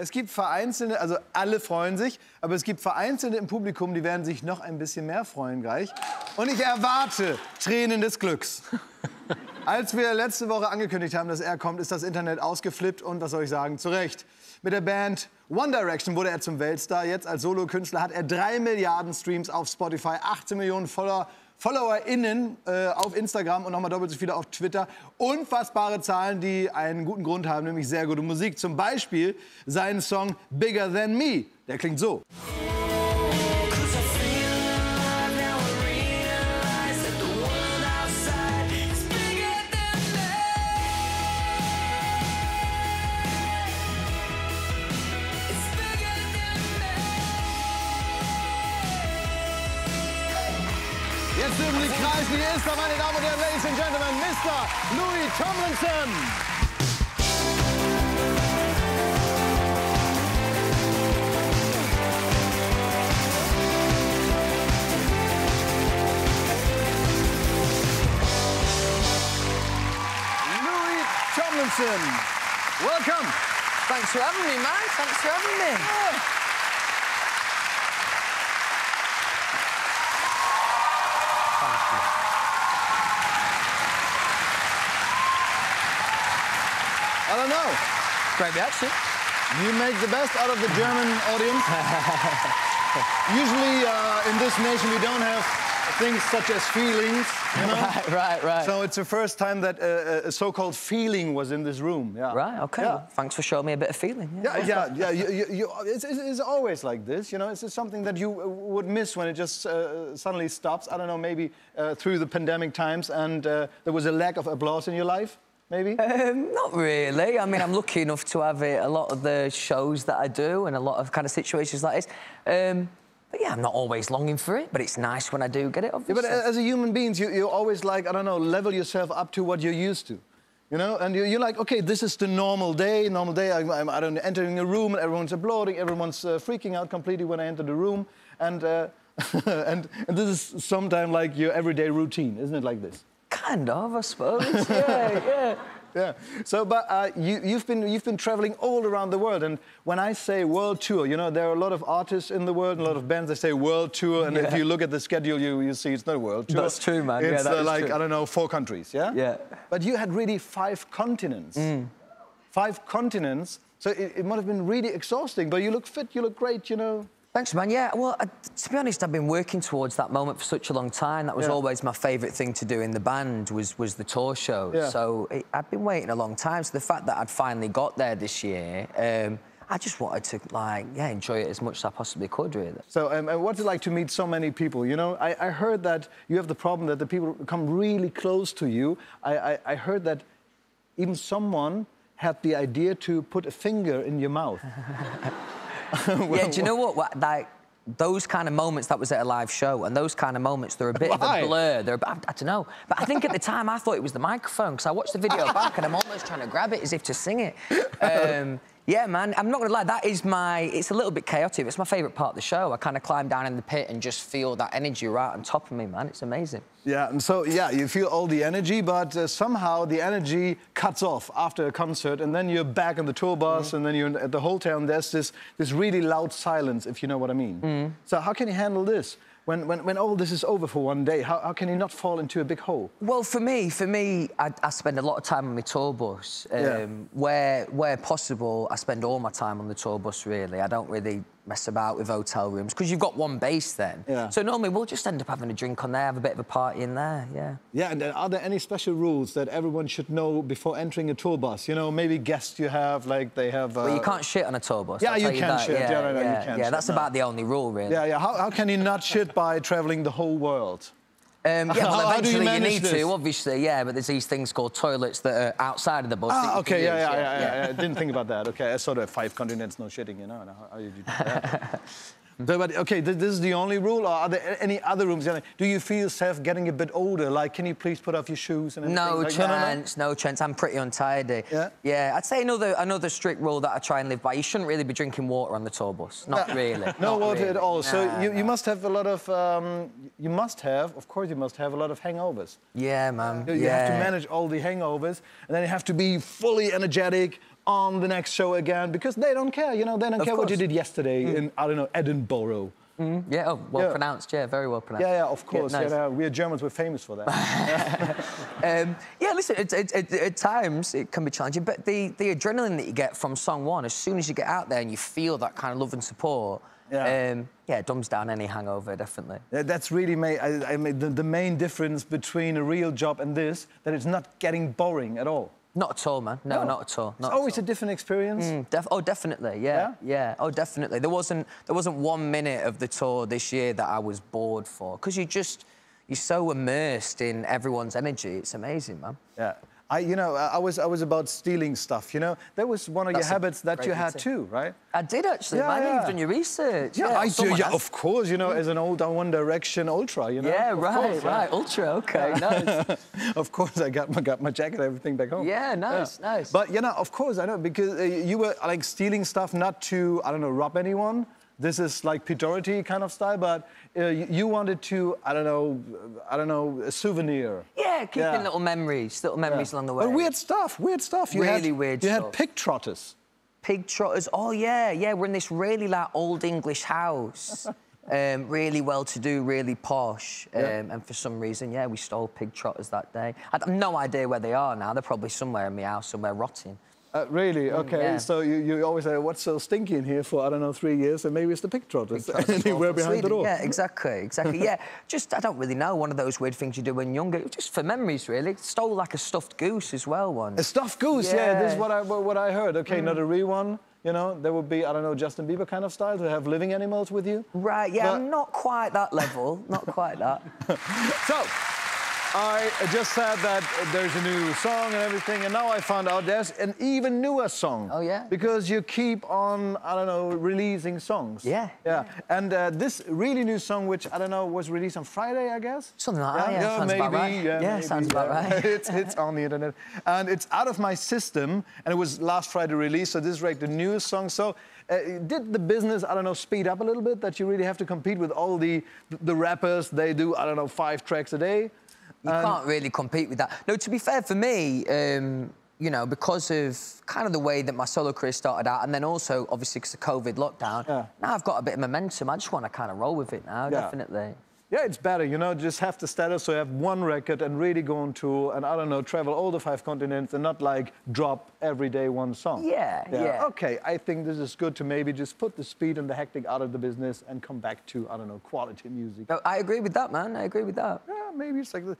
Es gibt vereinzelte, also alle freuen sich, aber es gibt vereinzelte im Publikum, die werden sich noch ein bisschen mehr freuen gleich. Und ich erwarte Tränen des Glücks. Als wir letzte Woche angekündigt haben, dass er kommt, ist das Internet ausgeflippt und, was soll ich sagen, zu Recht. Mit der Band One Direction wurde er zum Weltstar. Jetzt als Solokünstler hat er 3 Milliarden Streams auf Spotify, 18 Millionen FollowerInnen auf Instagram und nochmal doppelt so viele auf Twitter. Unfassbare Zahlen, die einen guten Grund haben, nämlich sehr gute Musik. Zum Beispiel seinen Song Bigger Than Me. Der klingt so. Jetzt dürfen Sie kreisen, hier ist er, meine Damen und Herren, Ladies and Gentlemen, Mr. Louis Tomlinson. Louis Tomlinson, welcome. Thanks for having me, man. Thanks for having me. Yeah. I don't know. Great reaction. You make the best out of the German audience. Usually in this nation we don't have things such as feelings, you know? Right. So it's the first time that a so-called feeling was in this room. Yeah. Right, OK. Yeah. Well, thanks for showing me a bit of feeling. Yeah. It's always like this, you know? It's something that you would miss when it just suddenly stops. I don't know, maybe through the pandemic times and there was a lack of applause in your life. Maybe? Not really. I mean, I'm lucky enough to have it a lot of the shows that I do and a lot of kind of situations like this. But yeah, I'm not always longing for it, but it's nice when I do get it, obviously. Yeah, but as a human being, you always like, I don't know, level yourself up to what you're used to. You know, and you're like, okay, this is the normal day. I'm I don't know, entering a room and everyone's applauding, everyone's freaking out completely when I enter the room. And, and this is sometimes like your everyday routine, isn't it like this? Kind of, I suppose. Yeah. Yeah. So, but you've been traveling all around the world, and when I say world tour, you know, there are a lot of artists in the world, and a lot of bands. They say world tour, and if you look at the schedule, you see it's not a world tour. That's true, man. It's like true. I don't know, 4 countries. Yeah. Yeah. But you had really 5 continents. 5 continents. So it must have been really exhausting. But you look fit. You look great. You know. Thanks, man. Yeah, well, to be honest, I've been working towards that moment for such a long time. That was always my favourite thing to do in the band, was the tour shows. Yeah. So I've been waiting a long time. So the fact that I'd finally got there this year, I just wanted to, like, enjoy it as much as I possibly could, really. So what's it like to meet so many people? You know, I heard that you have the problem that the people come really close to you. I heard that even had the idea to put a finger in your mouth. Well, yeah, do you know what? Like, those kind of moments, that was at a live show, and those kind of moments, they're a bit of a blur. I don't know. But I think at the time, I thought it was the microphone, because I watched the video back, and I'm almost trying to grab it as if to sing it. Yeah, man, I'm not gonna lie, that is it's a little bit chaotic. It's my favourite part of the show. I kind of climb down in the pit and just feel that energy right on top of me, man. It's amazing. Yeah, and so, yeah, you feel all the energy, but somehow the energy cuts off after a concert, and then you're back in the tourbus, and then you're at the hotel, and there's this really loud silence, if you know what I mean. So how can you handle this? When all this is over for one day, how can you not fall into a big hole? Well, for me, I spend a lot of time on my tour bus. Where possible, I spend all my time on the tour bus, really. I don't really mess about with hotel rooms, because you've got one base then. Yeah. So normally we'll just end up having a drink on there, have a bit of a party in there, yeah. Yeah, and are there any special rules that everyone should know before entering a tour bus? You know, maybe guests you have, like they have... Well, you can't shit on a tour bus. Yeah, you can shit. Yeah, you can shit. That's about the only rule, really. Yeah. How can you not shit by travelling the whole world? Yeah, well, eventually you need this? To, obviously, yeah, but there's these things called toilets that are outside of the bus. Okay, yeah. I didn't think about that. Okay, I saw the 5 continents, no shitting, you know. How you do that? But, okay, this is the only rule, or are there any other rooms? Do you feel yourself getting a bit older? Like, can you please put off your shoes and everything? No chance. I'm pretty untidy. Yeah? Yeah, I'd say another strict rule that I try and live by. You shouldn't really be drinking water on the tour bus. Not really. No water at all. So you must have a lot of... of course you must have a lot of hangovers. Yeah, man. You have to manage all the hangovers, and then you have to be fully energetic on the next show again because they don't care, you know, they don't care what you did yesterday in, I don't know, Edinburgh. Yeah, oh, well pronounced, yeah, very well pronounced. Yeah, of course. Yeah, nice. We're Germans, we're famous for that. Yeah, listen, at times it can be challenging, but the adrenaline that you get from song one, as soon as you get out there and you feel that kind of love and support, it dumbs down any hangover, definitely. That's really the main difference between a real job and this, that it's not getting boring at all. Not at all, man. No, not at all. It's always a different experience. Oh, definitely. Yeah. Oh, definitely. There wasn't 1 minute of the tour this year that I was bored for, because you're so immersed in everyone's energy. It's amazing, man. Yeah. I was about stealing stuff, you know? That was one of your habits that you had too, right? I did actually, man. You've done your research. Yeah, I do. Yeah, of course, you know, as an old One Direction ultra, you know? Yeah, right. Ultra, okay, nice. Of course, I got my jacket, everything back home. Yeah, nice. But, you know, of course, I know, because you were, like, stealing stuff not to, I don't know, rob anyone. This is like pejorative kind of style, but you wanted to, I don't know, a souvenir. Yeah, keeping little memories along the way. But weird stuff. Weird stuff. You had pig trotters. Pig trotters, oh yeah. We're in this really, like, old English house. Really well-to-do, really posh. And for some reason, we stole pig trotters that day. I have no idea where they are now. They're probably somewhere in my house, somewhere rotting. Really? Okay. Yeah. So you always say, what's so stinky in here for, I don't know, 3 years, and maybe it's the pig trotters. Anywhere behind the door. Yeah, exactly. Yeah, just, I don't really know, one of those weird things you do when younger, just for memories, really. Stole, like, a stuffed goose as well once. A stuffed goose? Yeah, this is what I heard. Okay, not a real one. You know, there would be, I don't know, Justin Bieber kind of style, to have living animals with you. Right, yeah, but... not quite that level, not quite that. So, I just said that there's a new song and everything, and now I found out there's an even newer song. Oh, yeah? Because you keep on, I don't know, releasing songs. Yeah. And this really new song, which, I don't know, was released on Friday, I guess? Something like that, yeah. Sounds about right. Yeah, maybe, sounds about right. It's on the internet. And it's Out of My System, and it was last Friday released, so this is like the newest song. So, did the business, I don't know, speed up a little bit, that you really have to compete with all the rappers? They do, I don't know, 5 tracks a day? You can't really compete with that. No, to be fair, for me, you know, because of kind of the way that my solo career started out, and then also, obviously, because of COVID lockdown, now I've got a bit of momentum. I just want to kind of roll with it now, definitely. Yeah, it's better, you know, just have the status, so you have one record and really go on tour and, I don't know, travel all the 5 continents and not, like, drop every day one song. Yeah. Okay, I think this is good to maybe just put the speed and the hectic out of the business and come back to, I don't know, quality music. No, I agree with that, man. I agree with that. Yeah, maybe it's like this.